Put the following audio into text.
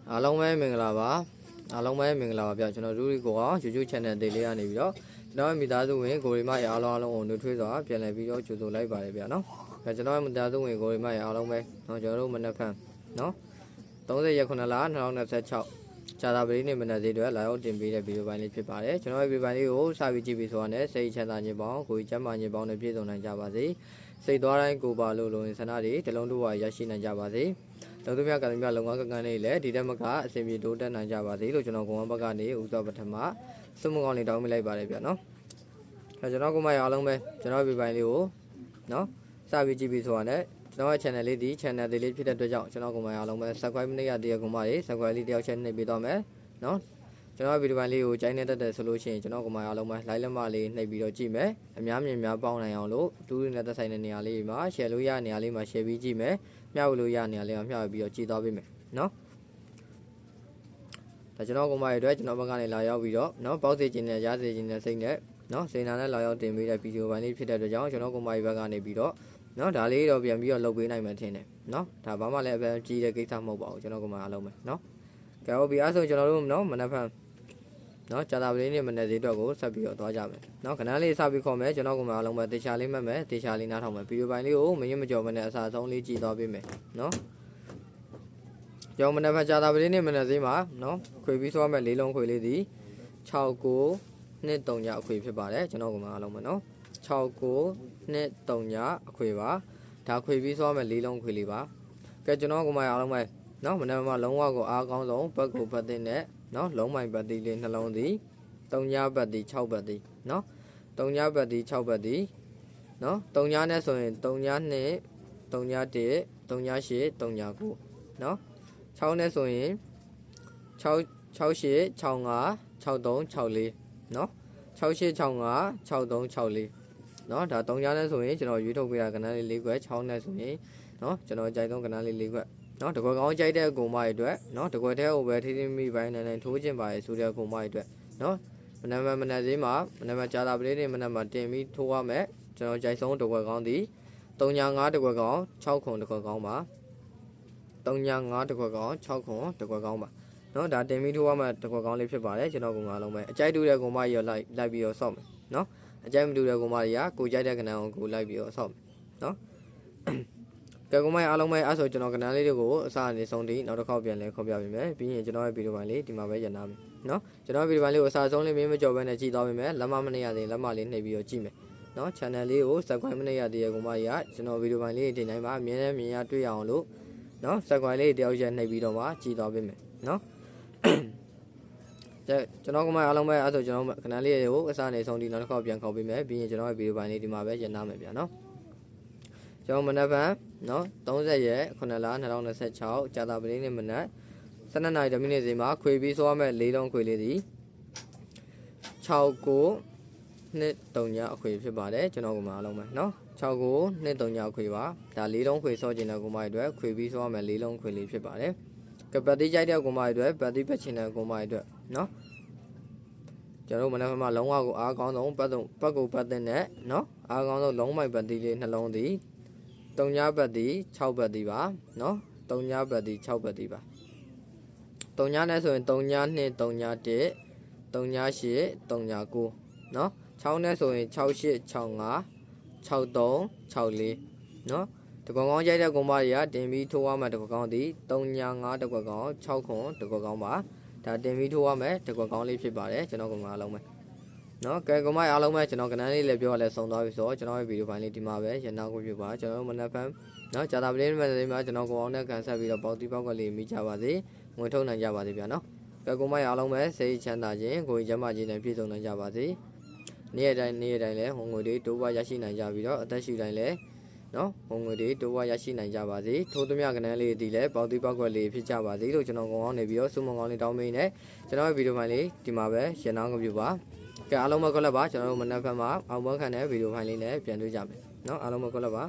အားလုံးပဲမင်္ဂလာပါအားလုံးပဲမင်္ဂလာပါဗျကျွန်တော်တို့ကိုYouTube channel တေးလေးကနေပြီးတော့ကျွန်တော်မိသားစုဝင်ကိုရီမရအားလုံးကိုနှွေးထွေးစွာပြန်လည်ပြီးတော့ကြိုဆိုလိုက်ပါတယ်ဗျနော်ကျွန်တော်မိသားစုဝင်ကိုရီမရအားလုံးပဲနော်ကျွန်တော်တို့မနက်ဖြန်နော်30ရက်9လ2026ကြာသာပတိနေ့မနက်သေးတွေလာရောက်တင်ပေးတဲ့ဗီဒီယိုပိုင်းလေးဖြစ်ပါတယ်ကျွန်တော်ရဲ့ဗီဒီယိုပိုင်းလေးကိုစပြီးကြည့်ပြီးဆိုတာနဲ့စိတ်ချမ်းသာခြင်းပေါင်းကိုယ်ကျန်းမာခြင်းပေါင်းနဲ့ပြည့်စုံနိုင်ကြပါစေစိတ်သွားတိုင်းကိုယ်ပါလို့လုံရင်ဆန္ဒတွေတလုံးတို့ဝရရှိနိုင်ကြပါစေတော်သူများကလည်းများလုံငန်းကန်းလေးလည်းဒီတက်မကအစီအပြေတိုးတက်နိုင်ကြပါစေလို့ကျွန်တော်ကိုယ်ဝဘက်ကနေဥသောပထမစုမကောင်းလေးတောင်းမိလိုက်ပါတယ်ဗျနော်ကျွန်တော်ကိုမရအားလုံးပဲကျွန်တော်ဗီဒီယိုပိုင်းလေးကိုနော်စပြီးကြည့်ပြီးဆိုတာနဲ့ကျွန်တော်ရဲ့ channel လေးဒီ channel လေးဖြစ်တဲ့အတွက်ကြောင့်ကျွန်တော်ကိုမရအားလုံးပဲ subscribe မနေရသေးတဲ့ကောင်မတွေ subscribe လေးတယောက်ချက်နှိပ်ပေးတော့မယ်နော်ကျွန်တော်ဗီဒီယိုပိုင်းလေးကိုကြိုင်းနေတတ်တယ်ဆိုလို့ရှိရင်ကျွန်တော်ကိုမရအားလုံးပဲ like လက်မလေးနှိပ်ပြီးတော့ကြည့်မယ်အများမြင်များပေါင်းနိုင်အောင်လို့တူးရင်းနဲ့သက်ဆိုင်တဲ့နေရာလေးမှာ share လို့ရနေရာလေးမှာ share ပြီးကြည့်မယ်မျှဝေလို့ရနေရာလေးမှာမျှဝေပြီးတော့ကြည့်သွားပေးမယ်နော်ဒါကျွန်တော်ကိုမရအတွက်ကျွန်တော်ဘက်ကနေလာရောက်ပြီးတော့နော်ပေါက်စေခြင်းနဲ့ရားစေခြင်းနဲ့စိတ်နဲ့နော်စေနာနဲ့လာရောက်တင်ပေးတဲ့ဗီဒီယိုပိုင်းလေးဖြစ်တဲ့အတွက်ကြောင့်ကျွန်တော်ကိုမရဘက်ကနေပြီးတော့နော်ဒါလေးတော့ပြန်ပြီးတော့လုပ်ပေးနိုင်မှထင်တယ်နော်ဒါဘာမှလည်းအပန်းကြီးတဲ့ကိစ္စမဟုတ်ပါဘူးကျွန်တော်ကိုမအားလုံးပဲနော်ကဲဟုတ်ပြီအဲ့ဆိုကျွန်တော်တို့နော်မနက်ဖြန်နော်ကြာတာပလေးနေ့မနေ့သေးတော့ကိုဆက်ပြီးတော့သွားကြမယ်နော်ခဏလေးစပြီးခေါ်မယ်ကျွန်တော်ကိုမအားလုံးပဲတေချာလေးမှတ်မယ်တေချာလေးနားထောင်မယ်ဗီဒီယိုပိုင်းလေးကိုမရင်မကြော်မနဲ့အစားဆုံးလေးကြည့်သွားပေးမယ်နော်ကျောင်းမနက်ဖြန်ကြာတာပလေးနေ့မနေ့သေးမှာနော်ခွေပြီးသွားမယ်လေးလုံးခွေလေးဒီ6923ညအခွေဖြစ်ပါတယ်ကျွန်တော်ကိုမအားလုံးပဲနော်6923ညအခွေပါဒါခွေပြီးသွားမယ်လေးလုံးခွေလေးပါကဲကျွန်တော်ကိုမအားလုံးပဲနော်မနေ့ကလုံးဝကိုအားကောင်းဆုံးဘက်ကိုဘက်တင်နဲ့နော်လုံးမိုင်ဘတ်တီလေးနှလုံးသည်3ညဘတ်တီ6ဘတ်တီနော်3ညဘတ်တီ6ဘတ်တီနော်3ညနဲ့ဆိုရင်3ည2 3ည1 3ည8 3ည9နော်6နဲ့ဆိုရင်6 68 65 63 64နော်68 65 63 64နော်ဒါ3ညနဲ့ဆိုရင်ကျွန်တော်ရွေးထုတ်ပေးတာကဏ္ဍလေး၄ခွက်6နဲ့ဆိုရင်နော်ကျွန်တော်ကြိုက်ဆုံးကဏ္ဍလေး၄ခွက်နော်တကွယ်ကောင်းကြိုက်တဲ့ကုံမတွေအတွက်နော်တကွယ်တဲ့ဟိုပဲထိထိမိပိုင်းနိုင်ထိုးခြင်းပါရဆိုတဲ့ကုံမတွေအတွက်နော်မနက်သေးမှာမနက်ကြာတာပလေးနေမနက်မှာတင်ပြီးထိုးရမယ်ကျွန်တော်ကြိုက်ဆုံးတကွယ်ကောင်းသည်3ည5တကွယ်ကောင်း6ခွန်တကွယ်ကောင်းပါ3ည5တကွယ်ကောင်း6ခွန်တကွယ်ကောင်းပါနော်ဒါတင်ပြီးထိုးရမယ်တကွယ်ကောင်းလေးဖြစ်ပါတယ်ကျွန်တော်ကုံအားလုံးပဲအကြိုက်တူတဲ့ကုံမကြီးရောလိုက်ပြီးတော့ဆော့မယ်နော်အကြိုက်မတူတဲ့ကုံမကြီးကကိုကြိုက်တဲ့ကဏ္ဍကိုကိုလိုက်ပြီးတော့ဆော့မယ်နော်ကဲကုံမအားလုံးပဲအဲ့ဆိုကျွန်တော်ကဏ္ဍလေးတွေကိုအစားအနေဆုံးထိနောက်တစ်ခေါက်ပြန်လဲခေါ်ပြပေးမယ်ပြီးရင်ကျွန်တော်ရဲ့ဗီဒီယိုပိုင်းလေးဒီမှာပဲရနာမယ်နော်ကျွန်တော်ဗီဒီယိုပိုင်းလေးကိုအစားဆုံးလေးမင်းမကြော်ဘဲနဲ့ကြည့်သွားပေးမယ်လက်မမနေရသေးလက်မလေးနှိပ်ပြီးတော့ကြည့်မယ်နော် channel လေးကို subscribe မနေရသေးတဲ့ကုံမကြီးကကျွန်တော်ဗီဒီယိုပိုင်းလေးတင်တိုင်းမှာအမြဲတမ်းမြင်ရတွေ့ရအောင်လို့နော် subscribe လေးတယောက်ချက်နှိပ်ပြီးတော့မှကြည့်သွားပေးမယ်နော်ကျွန်တော်ကမှအားလုံးပဲအဲ့ဆိုကျွန်တော်ခဏလေးကိုအစားအနေဆုံးထိနောက်တစ်ခေါက်ပြန်ခေါ်ပေးမယ်ပြီးရင်ကျွန်တော်ရဲ့ဗီဒီယိုပိုင်းလေးဒီမှာပဲရနာမယ်ဗျာနော်ကျွန်တော်မနက်ဖြန်နော်30ရက်9လ2026ကြာတာပတိနေ့မနက်12နာရီမိနစ်စီမှာခွေပြီးဆိုရမယ့်၄လုံးခွေလေးသည်6923ညအခွေဖြစ်ပါတယ်ကျွန်တော်ကမှအားလုံးပဲနော်6923ညအခွေပါဒါ၄လုံးခွေစောကျင်တဲ့ကုမအတွက်ခွေပြီးဆိုရမယ့်၄လုံးခွေလေးဖြစ်ပါတယ်ကပတ်တိကြိုက်တဲ့ကုမအတွက်ပတ်တိပတ်ချင်တဲ့ကုမအတွက်နော်ကျွန်တော်မနက်ဖြန်မှာလုံးဝကိုအားကောင်းဆုံးပတ်ကိုပတ်တဲ့နဲ့နော်အားကောင်းဆုံးလုံးမိုက်ပတ်တိလေးနှလုံးသည်3ညဘတ်တီ6ဘတ်တီပါနော်3ညဘတ်တီ6ဘတ်တီပါ3ညနဲ့ဆိုရင်3ည2 3ည1 3ည8 3ည9နော်6နဲ့ဆိုရင်6 8 6 5 6 3 6 4နော်တကွက်ကောင်းကြိုက်တဲ့ကုံမတွေကတင်ပြီးထိုးရမယ်တကွက်ကောင်းသည်3ည5တကွက်ကောင်း6ခွန်တကွက်ကောင်းပါဒါတင်ပြီးထိုးရမယ်တကွက်ကောင်းလေးဖြစ်ပါတယ်ကျွန်တော်ကုံမအားလုံးပဲနော်ကဲကုံမအားလုံးပဲကျွန်တော်ကဏ္ဍလေးလည်းပြောရလဲဆုံးသွားပြီဆိုတော့ကျွန်တော်ရဲ့ဗီဒီယိုပိုင်းလေးဒီမှာပဲရန်နာကိုပြပါကျွန်တော်မနက်ဖြန်နော်ကြာတာပလေးမနေ့မှာကျွန်တော်ကိုအောင်နဲ့ကန်ဆက်ပြီးတော့ပေါတီပေါက်ကလေးမိကြပါစေငွေထုတ်နိုင်ကြပါစေဗျာနော်ကဲကုံမအားလုံးပဲစိတ်ချမ်းသာခြင်းကိုယ်ကျန်းမာခြင်းနဲ့ပြည့်စုံနိုင်ကြပါစေနေ့ရက်တိုင်းလဲဟိုငွေတွေတိုးပွားရရှိနိုင်ကြပြီးတော့အသက်ရှူတိုင်းလဲနော်ဟိုငွေတွေတိုးပွားရရှိနိုင်ကြပါစေထိုးသမျှကဏ္ဍလေးဒီလဲပေါတီပေါက်ကလေးဖြစ်ကြပါစေလို့ကျွန်တော်ကိုအောင်နေပြီးတော့စုမကောင်းလေးတောင်းပေးနေကျွန်တော်ရဲ့ဗီဒီယိုပိုင်းလေးဒီမှာပဲရန်နာကိုပြပါကဲအားလုံးပဲခွက်လက်ပါကျွန်တော်တို့မနက်ဖြန်မှာအောင်ပွဲခံတဲ့ဗီဒီယိုဖိုင်လေးနဲ့ပြန်တွေ့ကြမယ်เนาะအားလုံးပဲခွက်လက်ပါ